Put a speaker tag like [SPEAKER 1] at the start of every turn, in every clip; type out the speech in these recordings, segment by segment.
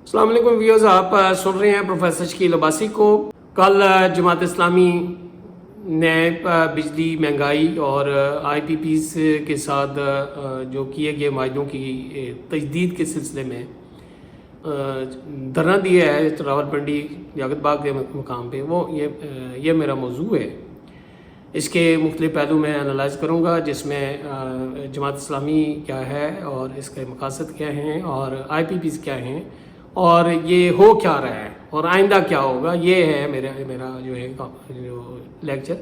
[SPEAKER 1] السلام علیکم ویورز، آپ سن رہے ہیں پروفیسر شکیل عباسی کو۔ کل جماعت اسلامی نے بجلی مہنگائی اور آئی پی پیز کے ساتھ جو کیے گئے معاہدوں کی تجدید کے سلسلے میں دھرنا دیا ہے راولپنڈی لیاقت باغ کے مقام پہ، وہ یہ میرا موضوع ہے۔ اس کے مختلف پہلو میں انالائز کروں گا، جس میں جماعت اسلامی کیا ہے اور اس کے مقاصد کیا ہیں اور آئی پی پیز کیا ہیں اور یہ ہو کیا رہا ہے اور آئندہ کیا ہوگا۔ یہ ہے میرا جو ہے لیکچر۔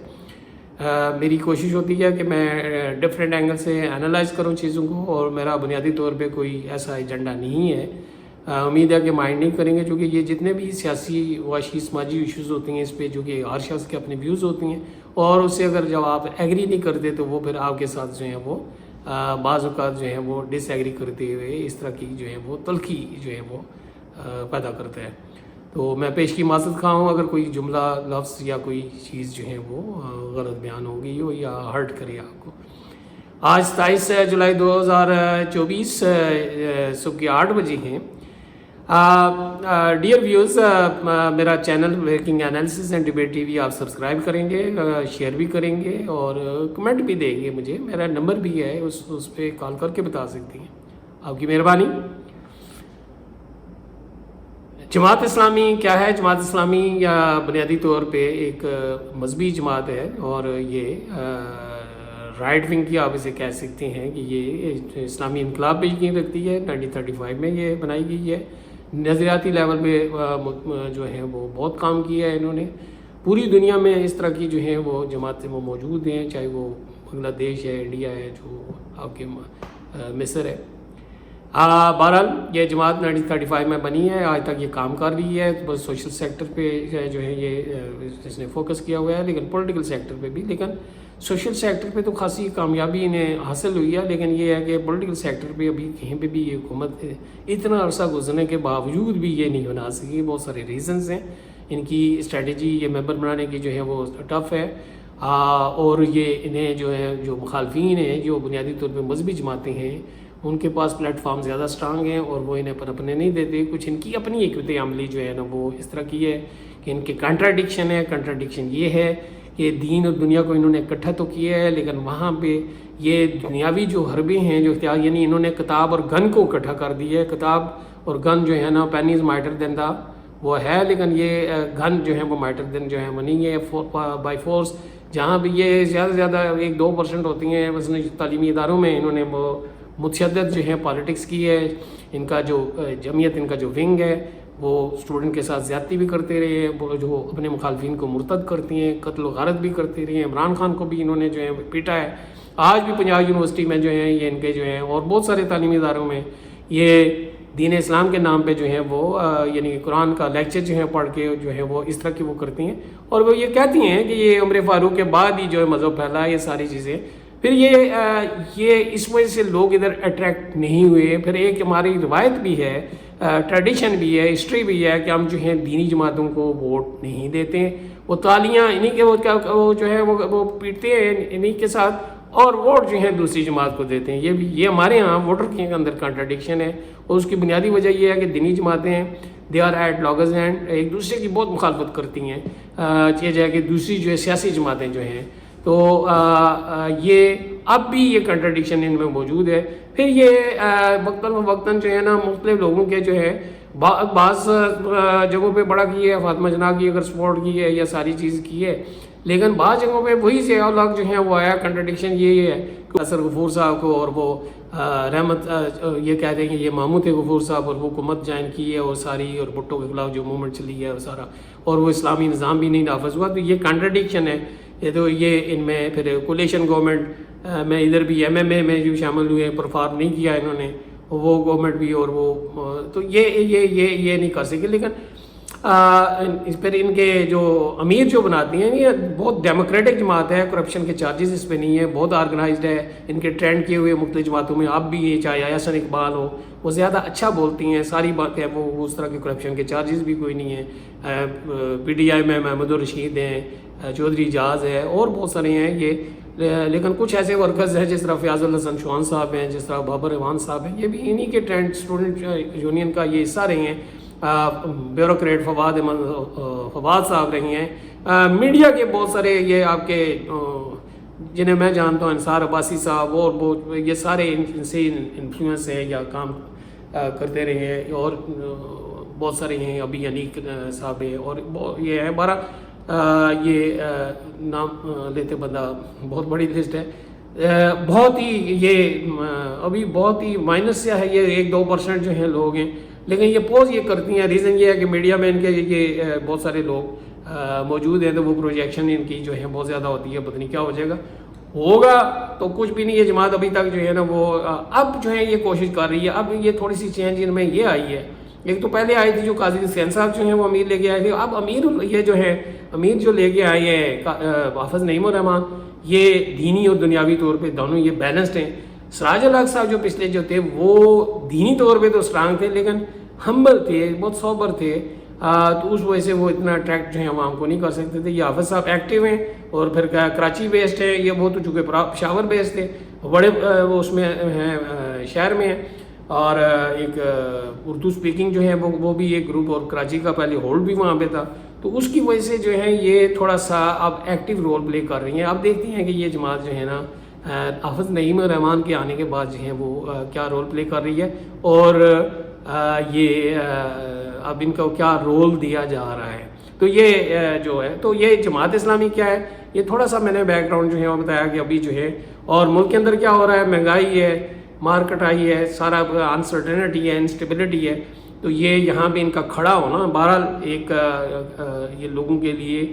[SPEAKER 1] میری کوشش ہوتی ہے کہ میں ڈفرینٹ اینگل سے انالائز کروں چیزوں کو، اور میرا بنیادی طور پہ کوئی ایسا ایجنڈا نہیں ہے۔ امید ہے کہ مائنڈ نہیں کریں گے، چونکہ یہ جتنے بھی سیاسی معاشی سماجی ایشوز ہوتی ہیں اس پہ، جو کہ ہر شخص کے اپنے ویوز ہوتی ہیں، اور اس سے اگر جب آپ ایگری نہیں کرتے تو وہ پھر آپ کے ساتھ جو ہے وہ بعض اوقات جو ہے وہ ڈس ایگری کرتے ہوئے اس طرح کی جو ہے وہ تلخی جو ہے وہ پیدا کرتا ہے۔ تو میں پیش کی معذرت خواہ ہوں اگر کوئی جملہ لفظ یا کوئی چیز جو ہے وہ غلط بیان ہو گئی ہو یا ہرٹ کرے آپ کو۔ آج 27 جولائی 2024 صبح کے 8 بجے ہیں۔ ڈیئر ویورز، میرا channel working analysis and debate T V آپ سبسکرائب کریں گے، شیئر بھی کریں گے اور کمنٹ بھی دیں گے مجھے۔ میرا نمبر بھی ہے، اس پہ کال کر کے بتا سکتی ہیں۔ آپ کی مہربانی۔ جماعت اسلامی کیا ہے؟ جماعت اسلامی یا بنیادی طور پہ ایک مذہبی جماعت ہے، اور یہ رائٹ ونگ کی آپ اسے کہہ سکتے ہیں کہ یہ اسلامی انقلاب پہ یقین رکھتی ہے۔ 1935 میں یہ بنائی گئی ہے۔ نظریاتی لیول پہ جو ہے وہ بہت کام کیا ہے انہوں نے۔ پوری دنیا میں اس طرح کی جو ہیں وہ جماعتیں وہ موجود ہیں، چاہے وہ بنگلہ دیش ہے، انڈیا ہے، جو آپ کے مصر ہے۔ بہرحال یہ جماعت 1935 میں بنی ہے، آج تک یہ کام کر رہی ہے۔ بس سوشل سیکٹر پہ جو ہے یہ اس نے فوکس کیا ہوا ہے، لیکن پولیٹیکل سیکٹر پہ بھی۔ لیکن سوشل سیکٹر پہ تو خاصی کامیابی انہیں حاصل ہوئی ہے، لیکن یہ ہے کہ پولیٹیکل سیکٹر پہ ابھی کہیں پہ بھی یہ حکومت اتنا عرصہ گزرنے کے باوجود بھی یہ نہیں بنا سکی۔ بہت سارے ریزنز ہیں ان کی۔ اسٹریٹجی یہ ممبر بنانے کی جو ہے وہ ٹف ہے، اور یہ انہیں جو ہے جو مخالفین ہیں، جو بنیادی طور پہ مذہبی جماعتیں ہیں، ان کے پاس پلیٹ فارم زیادہ اسٹرانگ ہیں اور وہ انہیں پنپنے نہیں دیتے۔ کچھ ان کی اپنی حکمت عملی جو ہے نا وہ اس طرح کی ہے کہ ان کے کنٹراڈکشن ہے۔ کنٹراڈکشن یہ ہے کہ دین اور دنیا کو انہوں نے اکٹھا تو کیا ہے، لیکن وہاں پہ یہ دنیاوی جو حربے ہیں جو اختیار، یعنی انہوں نے کتاب اور گن کو اکٹھا کر دیا ہے۔ کتاب اور گن جو ہے نا پینیز مائٹر دین دا وہ ہے، لیکن یہ گن جو ہے وہ مائٹر دین جو ہے وہ نہیں ہے بائی فورس۔ جہاں بھی یہ زیادہ سے زیادہ 1-2% ہوتی ہیں، مثلا تعلیمی اداروں میں انہوں نے وہ متشدد جو ہے پالیٹکس کی ہے۔ ان کا جو جمعیت، ان کا جو ونگ ہے، وہ اسٹوڈنٹ کے ساتھ زیادتی بھی کرتے رہے ہیں، جو اپنے مخالفین کو مرتد کرتی ہیں، قتل و غارت بھی کرتے رہے ہیں۔ عمران خان کو بھی انہوں نے جو ہے پیٹا ہے۔ آج بھی پنجاب یونیورسٹی میں جو ہیں یہ ان کے جو ہیں، اور بہت سارے تعلیمی اداروں میں یہ دین اسلام کے نام پہ جو ہے وہ یعنی قرآن کا لیکچر جو ہے پڑھ کے جو ہے وہ اس طرح کی وہ کرتی ہیں، اور وہ یہ کہتی ہیں کہ یہ عمر فاروق کے بعد ہی جو ہے مذہب پھیلا ہے، یہ ساری چیزیں۔ پھر یہ اس وجہ سے لوگ ادھر اٹریکٹ نہیں ہوئے۔ پھر ایک ہماری روایت بھی ہے، ٹریڈیشن بھی ہے، ہسٹری بھی ہے کہ ہم جو ہیں دینی جماعتوں کو ووٹ نہیں دیتے ہیں۔ وہ تالیاں انہی کے وہ جو ہے وہ پیٹتے ہیں انہی کے ساتھ، اور ووٹ جو ہے دوسری جماعت کو دیتے ہیں۔ یہ ہمارے ہاں ووٹر کے اندر کنٹراڈکشن ہے، اور اس کی بنیادی وجہ یہ ہے کہ دینی جماعتیں ہیں، they are at loggerheads, ایک دوسرے کی بہت مخالفت کرتی ہیں۔ یہ جائے کہ دوسری جو ہے سیاسی جماعتیں جو ہیں، تو یہ اب بھی یہ کنٹراڈکشن ان میں موجود ہے۔ پھر یہ وقتاً جو ہے نا مختلف لوگوں کے جو ہے بعض جگہوں پہ بڑا کی ہے، فاطمہ جناح کی اگر سپورٹ کی ہے یا ساری چیز کی ہے، لیکن بعض جگہوں پہ وہی سے الگ جو ہیں وہ آیا۔ کنٹراڈکشن یہ ہے کہ اثر غفور صاحب کو اور وہ رحمت یہ کہتے ہیں کہ یہ ماموں تھے غفور صاحب، اور وہ حکومت جوائن کی ہے اور ساری، اور بھٹو کے خلاف جو موومنٹ چلی ہے وہ سارا، اور وہ اسلامی نظام بھی نہیں نافذ ہوا۔ تو یہ کنٹراڈکشن ہے۔ یہ تو یہ ان میں پھر کولیشن گورنمنٹ میں ادھر بھی ایم ایم اے میں جو شامل ہوئے، پرفارم نہیں کیا انہوں نے، وہ گورنمنٹ بھی، اور وہ تو یہ نہیں کر سکے۔ لیکن پھر ان کے جو امیر جو بناتی ہیں، یہ بہت ڈیموکریٹک جماعت ہے، کرپشن کے چارجز اس پہ نہیں ہے، بہت آرگنائزڈ ہے۔ ان کے ٹرینڈ کیے ہوئے مختلف جماعتوں میں اب بھی یہ چاہے احسن اقبال ہو، وہ زیادہ اچھا بولتی ہیں، ساری باتیں وہ اس طرح کے کرپشن کے چارجز بھی کوئی نہیں ہیں۔ پی ٹی آئی میں محمد الرشید ہیں، چودھری اجاز ہے، اور بہت سارے ہیں یہ۔ لیکن کچھ ایسے ورکرز ہیں جس طرح فیاض الحسن چوہان صاحب ہیں، جس طرح بابر احوان صاحب ہیں، یہ بھی انہی کے ٹرینڈ اسٹوڈنٹ یونین کا یہ حصہ رہے ہیں۔ بیوروکریٹ فواد صاحب رہی ہیں، میڈیا کے بہت سارے یہ آپ کے جنہیں میں جانتا ہوں، انصار عباسی صاحب اور وہ یہ سارے ان سے انفلوئنس ہیں یا کام کرتے رہے ہیں، اور بہت سارے ہیں، ابھی انیق صاحب ہیں، اور یہ ہے ہمارا یہ نام لیتے بندہ بہت بڑی لسٹ ہے، بہت ہی یہ ابھی بہت ہی مائنس سے ہے، یہ 1-2% جو ہیں لوگ ہیں، لیکن یہ پوز یہ کرتی ہیں، ریزن یہ ہے کہ میڈیا میں ان کے یہ بہت سارے لوگ موجود ہیں، تو وہ پروجیکشن ان کی جو ہے بہت زیادہ ہوتی ہے، پتہ نہیں کیا ہو جائے گا، ہوگا تو کچھ بھی نہیں. یہ جماعت ابھی تک جو ہے نا وہ اب جو ہے یہ کوشش کر رہی ہے، اب یہ تھوڑی سی چینج ان میں یہ آئی ہے. ایک تو پہلے آئی تھی جو قاضی حسین صاحب جو ہیں وہ امیر لے کے آئے تھے، اب امیر یہ جو ہے امیر جو لے کے آئے ہیں حافظ نعیم الرحمان، یہ دینی اور دنیاوی طور پہ دونوں یہ بیلنسڈ ہیں. سراج الحق صاحب جو پچھلے جو تھے وہ دینی طور پہ تو اسٹرانگ تھے، لیکن ہمبل تھے، بہت سوبر تھے، تو اس وجہ سے وہ اتنا اٹریکٹ جو ہے عوام کو نہیں کر سکتے تھے. یہ حافظ صاحب ایکٹیو ہیں، اور پھر کراچی بیسڈ ہیں، یہ وہ تو چونکہ پشاور بیسڈ تھے، بڑے وہ اس میں ہیں شہر میں ہیں، اور ایک اردو سپیکنگ جو ہے وہ بھی ایک گروپ، اور کراچی کا پہلے ہولڈ بھی وہاں پہ تھا، تو اس کی وجہ سے جو ہے یہ تھوڑا سا اب ایکٹیو رول پلے کر رہی ہیں. اب دیکھتے ہیں کہ یہ جماعت جو ہے نا حافظ نعیم الرحمان کے آنے کے بعد جو ہے وہ کیا رول پلے کر رہی ہے، اور یہ اب ان کو کیا رول دیا جا رہا ہے. تو یہ جو ہے تو یہ جماعت اسلامی کیا ہے، یہ تھوڑا سا میں نے بیک گراؤنڈ جو ہے وہ بتایا کہ ابھی جو ہے، اور ملک کے اندر کیا ہو رہا ہے، مہنگائی ہے، مارکیٹ آئی ہے، سارا انسرٹینٹی ہے، انسٹیبلٹی ہے. تو یہ یہاں پہ ان کا کھڑا ہونا بہرحال ایک یہ لوگوں کے لیے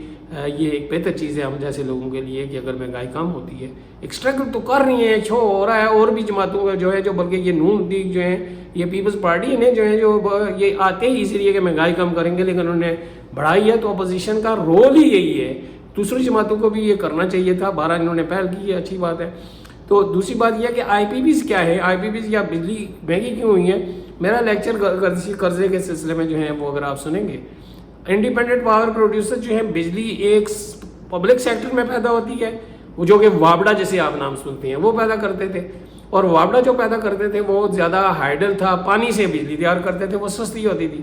[SPEAKER 1] یہ ایک بہتر چیز ہے، ہم جیسے لوگوں کے لیے، کہ اگر مہنگائی کم ہوتی ہے. ایک اسٹرگل تو کر رہی ہیں، شو ہو رہا ہے، اور بھی جماعتوں کا جو ہے جو بلکہ یہ نون لیگ جو ہے، یہ پیپلز پارٹی نے جو ہے جو یہ آتے ہی اس لیے کہ مہنگائی کم کریں گے، لیکن انہوں نے بڑھائی ہے. تو اپوزیشن کا رول ہی یہی ہے، دوسری جماعتوں کو بھی یہ کرنا چاہیے تھا، 12 انہوں نے پہل کی ہے، اچھی بات ہے. تو دوسری بات یہ ہے کہ آئی پی بیز کیا ہے، آئی پی بیز یا بجلی مہنگی کیوں ہوئی ہے. میرا لیکچر قرضے کے سلسلے میں جو ہے وہ اگر آپ سنیں گے، انڈیپینڈنٹ پاور پروڈیوسر جو ہے بجلی ایک پبلک سیکٹر میں پیدا ہوتی ہے، وہ جو کہ وابڑا جیسے آپ نام سنتے ہیں وہ پیدا کرتے تھے، اور وابڑا جو پیدا کرتے تھے وہ زیادہ ہائیڈل تھا، پانی سے بجلی تیار کرتے تھے، وہ سستی ہوتی تھی.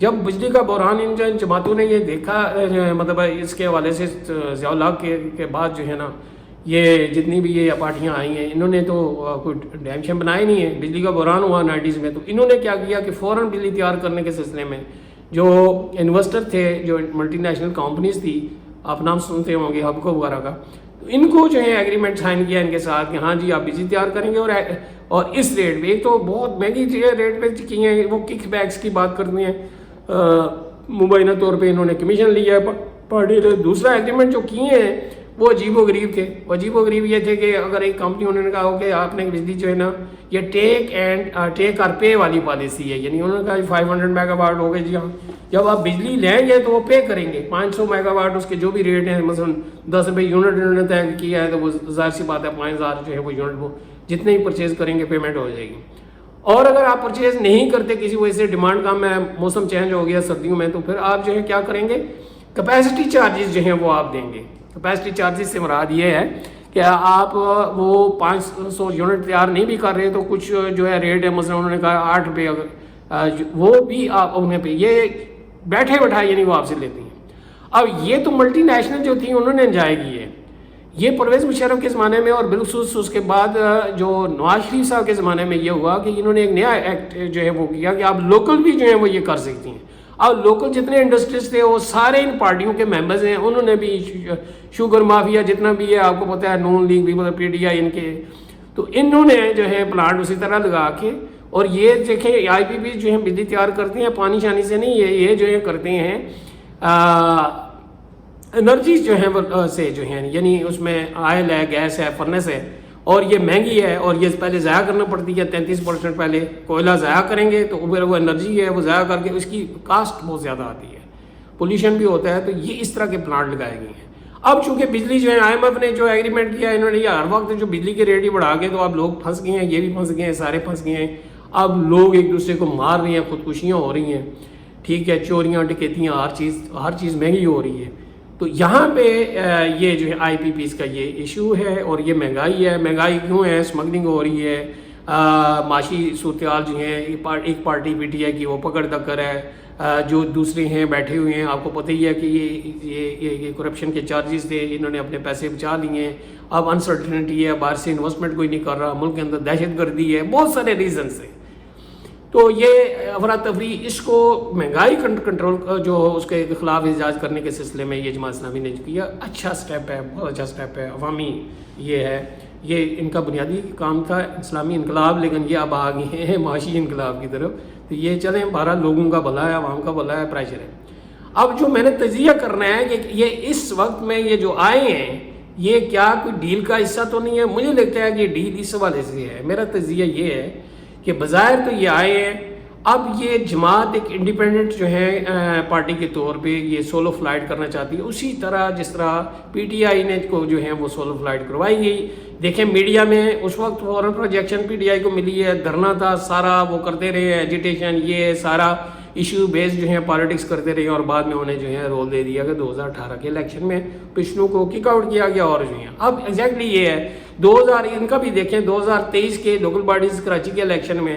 [SPEAKER 1] جب بجلی کا بحران ان جماعتوں نے یہ دیکھا، مطلب اس کے حوالے سے ضیاء الحق کے بعد جو ہے نا یہ جتنی بھی یہ پارٹیاں آئی ہیں، انہوں نے تو کوئی ڈیم شیم بنائے نہیں ہے. بجلی کا بحران ہوا 90s میں، تو انہوں نے کیا کیا کہ فوراً بجلی تیار کرنے کے سلسلے میں جو انویسٹر تھے، جو ملٹی نیشنل کمپنیز تھی، آپ نام سنتے ہوں گے ہبکو وغیرہ کا، ان کو جو ہے ایگریمنٹ سائن کیا ان کے ساتھ کہ ہاں جی آپ بجلی تیار کریں گے، اور اس ریٹ پہ. ایک تو بہت مہنگی ریٹ پہ کی ہیں وہ، کک بیکس کی بات کرتے ہیں، مبینہ طور پہ انہوں نے کمیشن لیا ہے پارٹی نے. دوسرا ایگریمنٹ جو کیے ہیں وہ عجیب و غریب تھے. عجیب و غریب یہ تھے کہ اگر ایک کمپنی انہوں نے کہا ہو کہ آپ نے بجلی جو ہے نا یہ ٹیک اور پے والی پالیسی ہے، یعنی انہوں نے کہا 500 میگا واٹ ہو گئے جی ہاں، جب آپ بجلی لیں گے تو وہ پے کریں گے 500 میگا واٹ، اس کے جو بھی ریٹ ہیں مثلا 10 روپے یونٹ انہوں نے طے کیا ہے، تو وہ ظاہر سی بات ہے 5000 جو ہے وہ یونٹ وہ جتنے ہی پرچیز کریں گے پیمنٹ ہو جائے گی. اور اگر آپ پرچیز نہیں کرتے کسی وجہ سے، ڈیمانڈ کم ہے، موسم چینج ہو گیا سردیوں میں، تو پھر آپ جو ہے کیا کریں گے، کیپیسٹی چارجز جو ہیں وہ آپ دیں گے. کیپیسٹی چارجز سے مراد یہ ہے کہ آپ وہ 500 یونٹ تیار نہیں بھی کر رہے تو کچھ جو ہے ریٹ ہے، مثلا انہوں نے کہا 8 روپے، اگر وہ بھی آپ انہیں پہ یہ بیٹھے بٹھائے یعنی وہ آپ سے لیتی ہیں. اب یہ تو ملٹی نیشنل جو تھی انہوں نے انجوائے کی ہے. یہ پرویز مشرف کے زمانے میں، اور بالخصوص اس کے بعد جو نواز شریف صاحب کے زمانے میں یہ ہوا کہ انہوں نے ایک نیا ایکٹ جو ہے وہ کیا کہ آپ لوکل بھی جو ہے وہ یہ کر سکتی ہیں. اب لوکل جتنے انڈسٹریز تھے وہ سارے ان پارٹیوں کے ممبرز ہیں، انہوں نے بھی شوگر مافیا جتنا بھی ہے آپ کو پتہ ہے، نون لیگ بھی مطلب پی ٹی آئی ان کے، تو انہوں نے جو ہے پلانٹ اسی طرح لگا کے، اور یہ دیکھیں آئی پی بی جو ہے بجلی تیار کرتے ہیں پانی شانی سے نہیں، یہ جو ہے کرتے ہیں انرجی جو ہے سے جو ہیں، یعنی اس میں آئل ہے، گیس ہے، فرنس ہے، اور یہ مہنگی ہے، اور یہ پہلے ضائع کرنا پڑتی ہے. 33% پہلے کوئلہ ضائع کریں گے تو پھر وہ انرجی ہے وہ ضائع کر کے اس کی کاسٹ بہت زیادہ آتی ہے، پولیوشن بھی ہوتا ہے. تو یہ اس طرح کے پلانٹ لگائے گئے ہیں. اب چونکہ بجلی جو ہے IMF نے جو ایگریمنٹ کیا انہوں نے یہ ہر وقت جو بجلی کے ریٹ ہی بڑھا کے، تو اب لوگ پھنس گئے ہیں، یہ بھی پھنس گئے ہیں، سارے پھنس گئے ہیں. اب لوگ ایک دوسرے کو مار رہے ہیں، خودکشیاں ہو رہی ہیں، ٹھیک ہے، چوریاں ڈکیتیاں، ہر چیز مہنگی ہو رہی ہے. تو یہاں پہ یہ جو ہے آئی پی پیز کا یہ ایشو ہے، اور یہ مہنگائی ہے. مہنگائی کیوں ہے؟ اسمگلنگ ہو رہی ہے، معاشی صورتحال جو ہیں، ایک پارٹی پی ٹی آئی کی وہ پکڑ دکر ہے، جو دوسرے ہیں بیٹھے ہوئے ہیں. آپ کو پتہ ہی ہے کہ یہ کرپشن کے چارجز تھے, انہوں نے اپنے پیسے بچا لیے ہیں. اب انسرٹنٹی ہے, باہر سے انویسٹمنٹ کوئی نہیں کر رہا, ملک کے اندر دہشت گردی ہے, بہت سارے ریزنس ہیں. تو یہ افراتفری, اس کو مہنگائی کنٹرول جو اس کے خلاف احتجاج کرنے کے سلسلے میں یہ جماعت اسلامی نے کیا, اچھا سٹیپ ہے, بہت اچھا سٹیپ ہے. عوامی یہ ہے, یہ ان کا بنیادی کام تھا اسلامی انقلاب, لیکن یہ اب آ گئے ہیں معاشی انقلاب کی طرف. تو یہ چلیں, 12 لوگوں کا بھلا ہے, عوام کا بھلا ہے, پریشر ہے. اب جو میں نے تجزیہ کرنا ہے کہ یہ اس وقت میں یہ جو آئے ہیں یہ کیا کوئی ڈیل کا حصہ تو نہیں ہے. مجھے لگتا ہے کہ ڈیل اس حوالے سے ہے. میرا تجزیہ یہ ہے کہ بظاہر تو یہ آئے ہیں, اب یہ جماعت ایک انڈیپینڈنٹ جو ہے پارٹی کے طور پہ یہ سولو فلائٹ کرنا چاہتی ہے, اسی طرح جس طرح پی ٹی آئی نے کو جو ہے وہ سولو فلائٹ کروائی گئی. دیکھیں میڈیا میں اس وقت فوراً پروجیکشن پی ٹی آئی کو ملی ہے, دھرنا تھا, سارا وہ کرتے رہے, ایجیٹیشن, یہ سارا ایشو بیس جو ہے پالیٹکس کرتے رہے, اور بعد میں انہیں جو ہے رول دے دیا کہ 2018 کے الیکشن میں پچھلوں کو کک آؤٹ کیا گیا. اور جو ہے اب ایگزیکٹلی یہ ہے ان کا بھی دیکھیں 2023 کے لوکل باڈیز کراچی کے الیکشن میں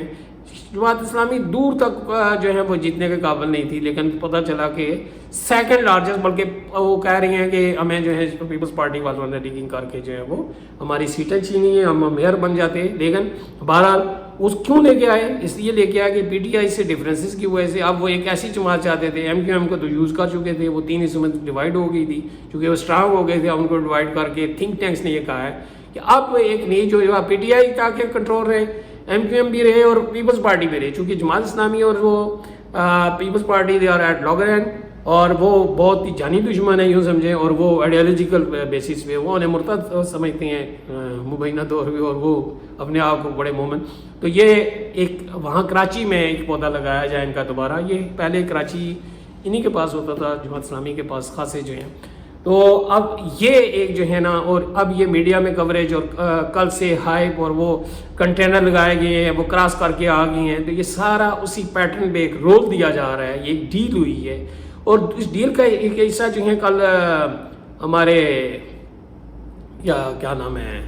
[SPEAKER 1] جماعت اسلامی دور تک جو ہے وہ جیتنے کے قابل نہیں تھی, لیکن پتہ چلا کہ سیکنڈ لارجسٹ, بلکہ وہ کہہ رہی ہیں کہ ہمیں جو ہے پیپلز پارٹی والوں نے ڈیگنگ کر کے جو ہے وہ ہماری سیٹیں چھینی ہیں, ہم میئر بن جاتے. لیکن بہرحال اس کیوں لے کے آئے, اس لیے لے کے آئے کہ پی ٹی آئی سے ڈفرینسز کی وجہ سے اب وہ ایک ایسی جماعت چاہتے تھے. ایم کیو ایم کو تو یوز کر چکے تھے, وہ 3 حصوں میں ڈیوائڈ ہو گئی تھی, چونکہ وہ اسٹرانگ ہو گئے تھے. ان کو ڈیوائڈ کر کے تھنک ٹینکس نے یہ کہا ہے کہ اب ایک نئی جو پی ٹی آئی تاکہ کنٹرول رہے, ایم کیو ایم بھی رہے اور پیپلز پارٹی بھی رہے, چونکہ جماعت اسلامی اور وہ peoples party they are at loggerheads, اور وہ بہت ہی جانی دشمن ہے یوں سمجھیں, اور وہ آئیڈیالوجیکل بیسس پہ وہ انہیں مرتد سمجھتے ہیں مبینہ طور پہ, اور وہ اپنے آپ کو بڑے مومن. تو یہ ایک وہاں کراچی میں ایک پودا لگایا جائے ان کا دوبارہ. یہ پہلے کراچی انہی کے پاس ہوتا تھا, جماعت اسلامی کے پاس خاصے جو ہیں. تو اب یہ ایک جو ہے نا, اور اب یہ میڈیا میں کوریج, اور کل سے ہائپ, اور وہ کنٹینر لگائے گئے ہیں, وہ کراس کر کے آ گئی ہیں. تو یہ سارا اسی پیٹرن پہ ایک رول دیا جا رہا ہے. یہ ایک ڈیل ہوئی ہے, اور اس ڈیل کا ایک حصہ جو ہے کل ہمارے کیا نام ہے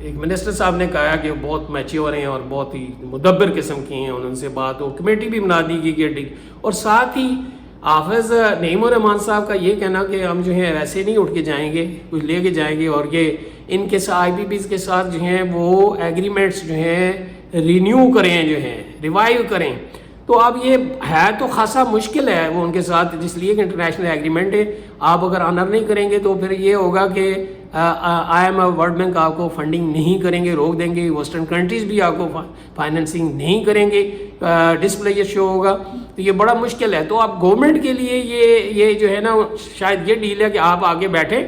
[SPEAKER 1] ایک منسٹر صاحب نے کہا کہ وہ بہت میچیور ہیں اور بہت ہی مدبر قسم کی ہیں, ان سے بات ہو, کمیٹی بھی بنا دی گئی کہ ڈیل. اور ساتھ ہی حافظ نعیم الرحمان صاحب کا یہ کہنا کہ ہم جو ہیں ویسے نہیں اٹھ کے جائیں گے, کچھ لے کے جائیں گے, اور یہ ان کے ساتھ آئی پی پیز کے ساتھ جو ہیں وہ ایگریمنٹس جو ہیں رینیو کریں, جو ہیں ریوائیو کریں. تو اب یہ ہے تو خاصا مشکل ہے وہ ان کے ساتھ, جس لیے کہ انٹرنیشنل ایگریمنٹ ہے. آپ اگر آنر نہیں کریں گے تو پھر یہ ہوگا کہ I M F, world bank آپ کو فنڈنگ نہیں کریں گے, روک دیں گے. ویسٹرن کنٹریز بھی آپ کو فائننسنگ نہیں کریں گے, ڈسپلے یہ شو ہوگا. تو یہ بڑا مشکل ہے. تو اب گورنمنٹ کے لیے یہ جو ہے نا شاید یہ ڈیل ہے کہ آپ آگے بیٹھیں,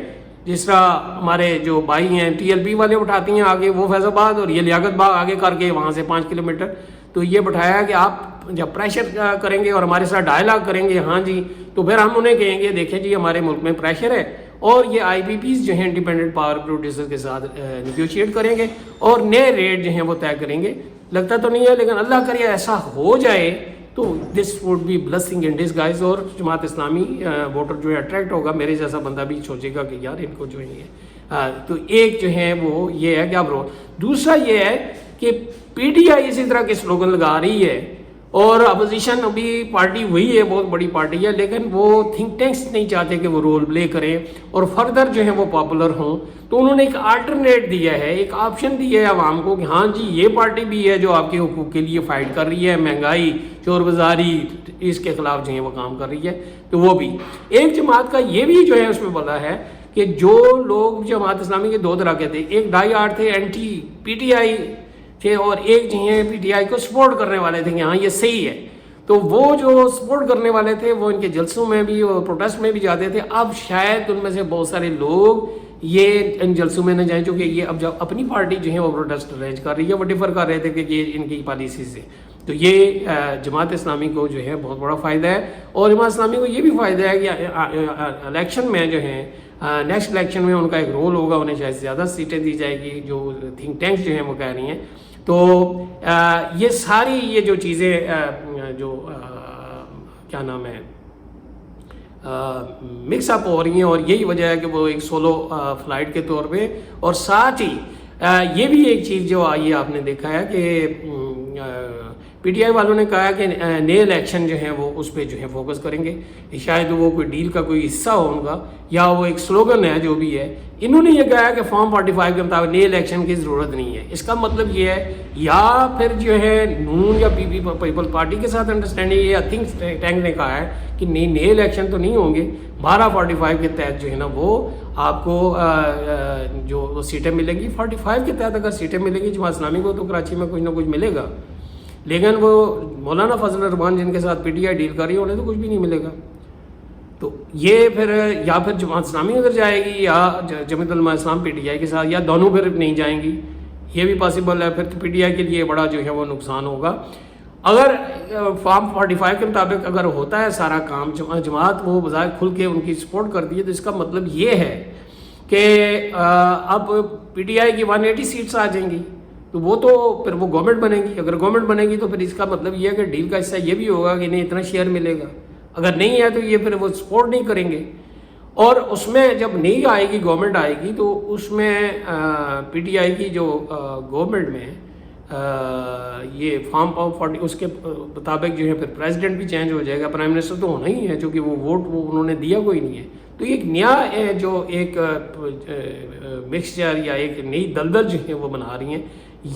[SPEAKER 1] جس طرح ہمارے جو بھائی ہیں ٹی ایل پی والے اٹھاتی ہیں آگے وہ فیض آباد, اور یہ لیاقت باغ آگے کر کے وہاں سے 5 کلومیٹر. تو یہ بٹھایا کہ آپ جب پریشر کریں گے اور ہمارے ساتھ ڈائلاگ کریں گے, ہاں جی, تو پھر ہم انہیں کہیں گے دیکھیں جی ہمارے ملک میں پریشر ہے, اور یہ آئی پی پیز جو ہیں انڈیپینڈنٹ پاور پروڈیوسر کے ساتھ نیگوشیٹ کریں گے اور نئے ریٹ جو ہیں وہ طے کریں گے. لگتا تو نہیں ہے, لیکن اللہ کرے ایسا ہو جائے تو this would be blessing in disguise, اور جماعت اسلامی ووٹر جو ہے اٹریکٹ ہوگا. میرے جیسا بندہ بھی سوچے گا کہ یار ان کو جو ہے تو ایک جو ہے وہ یہ ہے کہ اب دوسرا یہ ہے کہ پی ٹی آئی اسی طرح کے سلوگن لگا رہی ہے, اور اپوزیشن ابھی پارٹی وہی ہے, بہت بڑی پارٹی ہے, لیکن وہ تھنک ٹینکس نہیں چاہتے کہ وہ رول پلے کریں اور فردر جو ہے وہ پاپولر ہوں. تو انہوں نے ایک آلٹرنیٹ دیا ہے, ایک آپشن دیا ہے عوام کو کہ ہاں جی یہ پارٹی بھی ہے جو آپ کے حقوق کے لیے فائٹ کر رہی ہے, مہنگائی, چور بازاری, اس کے خلاف جو ہے وہ کام کر رہی ہے. تو وہ بھی ایک جماعت کا یہ بھی جو ہے اس میں بولا ہے کہ جو لوگ جماعت اسلامی کے 2 طرح کے تھے, ایک ڈائی آرٹ تھے اینٹی پی ٹی آئی تھے, اور ایک جو ہے پی ٹی آئی کو سپورٹ کرنے والے تھے کہ ہاں یہ صحیح ہے. تو وہ جو سپورٹ کرنے والے تھے وہ ان کے جلسوں میں بھی اور پروٹیسٹ میں بھی جاتے تھے. اب شاید ان میں سے بہت سارے لوگ یہ ان جلسوں میں نہ جائیں, چونکہ یہ اب جب اپنی پارٹی جو ہے وہ پروٹیسٹ ارینج کر رہی ہے, وہ ڈیفر کر رہے تھے کہ یہ ان کی پالیسیز ہے. تو یہ جماعت اسلامی کو جو ہے بہت بڑا فائدہ ہے, اور جماعت اسلامی کو یہ بھی فائدہ ہے کہ الیکشن میں جو ہے نیکسٹ الیکشن میں ان کا ایک رول ہوگا, انہیں شاید زیادہ سیٹیں دی جائے گی جو تھنک ٹینکس جو ہیں وہ کہہ رہی ہیں. تو یہ ساری یہ جو چیزیں جو کیا نام ہے مکس اپ ہو رہی ہیں, اور یہی وجہ ہے کہ وہ ایک سولو فلائٹ کے طور پہ. اور ساتھ ہی یہ بھی ایک چیز جو آئی آپ نے دیکھا ہے کہ پی ٹی آئی والوں نے کہا کہ نئے الیکشن جو ہیں وہ اس پہ جو ہے فوکس کریں گے، شاید وہ کوئی ڈیل کا کوئی حصہ ہوگا یا وہ ایک سلوگن ہے جو بھی ہے۔ انہوں نے یہ کہا کہ فارم 45 کے مطابق نئے الیکشن کی ضرورت نہیں ہے۔ اس کا مطلب یہ ہے یا پھر جو ہے نون یا پیپل پارٹی کے ساتھ انڈرسٹینڈنگ، یا تھنک ٹینک نے کہا ہے کہ نئے الیکشن تو نہیں ہوں گے، 1245 کے تحت جو ہے نا وہ آپ کو جو سیٹیں ملیں گی 45 کے تحت اگر سیٹیں ملیں گی جماعت اسلامی کو تو کراچی میں کچھ نہ کچھ ملے گا، لیکن وہ مولانا فضل الرحمان جن کے ساتھ پی ٹی آئی ڈیل کر رہی ہے انہیں تو کچھ بھی نہیں ملے گا۔ تو یہ پھر یا پھر جماعت اسلامی ادھر جائے گی یا جمعیت Ulema Islam P T I کے ساتھ، یا دونوں پھر نہیں جائیں گی، یہ بھی پاسبل ہے۔ پھر تو پی ٹی آئی کے لیے بڑا جو ہے وہ نقصان ہوگا۔ اگر فارم 45 کے مطابق اگر ہوتا ہے سارا کام، جماعت وہ بظاہر کھل کے ان کی سپورٹ کرتی ہے، تو اس کا مطلب یہ ہے کہ اب پی ٹی آئی کی 180 سیٹس آ جائیں گی، تو وہ تو پھر وہ گورنمنٹ بنے گی۔ اگر گورنمنٹ بنے گی تو پھر اس کا مطلب یہ ہے کہ ڈیل کا حصہ یہ بھی ہوگا کہ انہیں اتنا شیئر ملے گا، اگر نہیں ہے تو یہ پھر وہ سپورٹ نہیں کریں گے۔ اور اس میں جب نہیں آئے گی گورنمنٹ آئے گی تو اس میں پی ٹی آئی کی جو گورنمنٹ میں یہ فارم 40 اس کے مطابق جو ہے پھر پریزیڈنٹ بھی چینج ہو جائے گا، پرائم منسٹر تو ہونا ہی ہے چونکہ وہ ووٹ وہ انہوں نے دیا کوئی نہیں ہے۔ تو ایک نیا جو ایک مکسچر یا ایک نئی دلدل جو ہے وہ بنا رہی ہیں،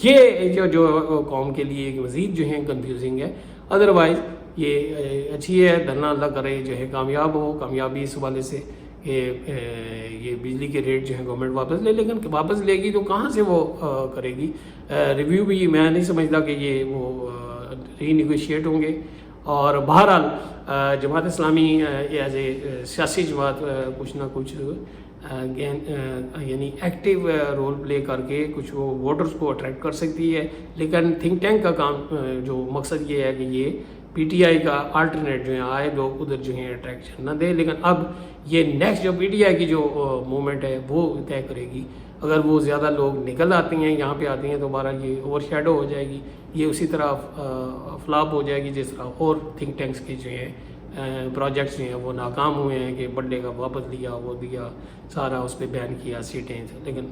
[SPEAKER 1] یہ جو قوم کے لیے ایک مزید جو ہے کنفیوزنگ ہے۔ ادروائز یہ اچھی ہے، دھرنا اللہ کرے جو ہے کامیاب ہو، کامیابی اس حوالے سے کہ یہ بجلی کے ریٹ جو ہے گورنمنٹ واپس لے، لیکن واپس لے گی تو کہاں سے وہ کرے گی؟ ریویو بھی میں نہیں سمجھتا کہ یہ وہ ری نیگوشیٹ ہوں گے۔ اور بہرحال جماعت اسلامی ایز اے سیاسی جماعت کچھ نہ کچھ یعنی ایکٹیو رول پلے کر کے کچھ وہ ووٹرز کو اٹریکٹ کر سکتی ہے، لیکن تھنک ٹینک کا کام جو مقصد یہ ہے کہ یہ پی ٹی آئی کا آلٹرنیٹ جو ہے آئے لوگ ادھر جو ہیں اٹریکشن نہ دے۔ لیکن اب یہ نیکسٹ جو پی ٹی آئی کی جو موومنٹ ہے وہ طے کرے گی۔ اگر وہ زیادہ لوگ نکل آتی ہیں یہاں پہ آتی ہیں تو بہرحال یہ اوور شیڈو ہو جائے گی، یہ اسی طرح فلاپ ہو جائے گی جس طرح اور تھنک ٹینکس کے جو ہیں پروجیکٹس جو ہیں وہ ناکام ہوئے ہیں کہ بڑے کا واپس لیا، وہ دیا، سارا اس پہ بین کیا سیٹیں، لیکن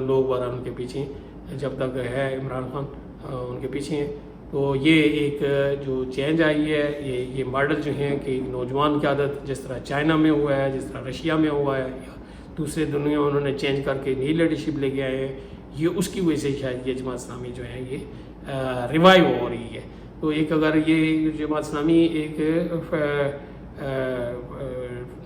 [SPEAKER 1] لوگ بہرحال ان کے پیچھے جب تک ہے عمران خان ان کے پیچھے ہیں۔ تو یہ ایک جو چینج آئی ہے، یہ ماڈل جو ہیں کہ نوجوان قیادت جس طرح چائنا میں ہوا ہے، جس طرح رشیا میں ہوا ہے، یا دوسرے دنیا میں انہوں نے چینج کر کے نئی لیڈرشپ لے کے آئے ہیں، یہ اس کی وجہ سے شاید یہ جماعت اسلامی جو ہے یہ ریوائیو ہو رہی ہے۔ تو ایک اگر یہ جماعت اسلامی ایک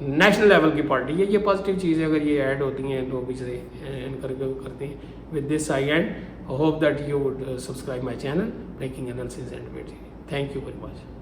[SPEAKER 1] نیشنل لیول کی پارٹی ہے، یہ پازیٹیو چیز ہے، اگر یہ ایڈ ہوتی ہیں تو اسے انکریج کرتے ہیں۔ With this I and hope that you would subscribe my channel breaking analysis and debate. Thank you very much.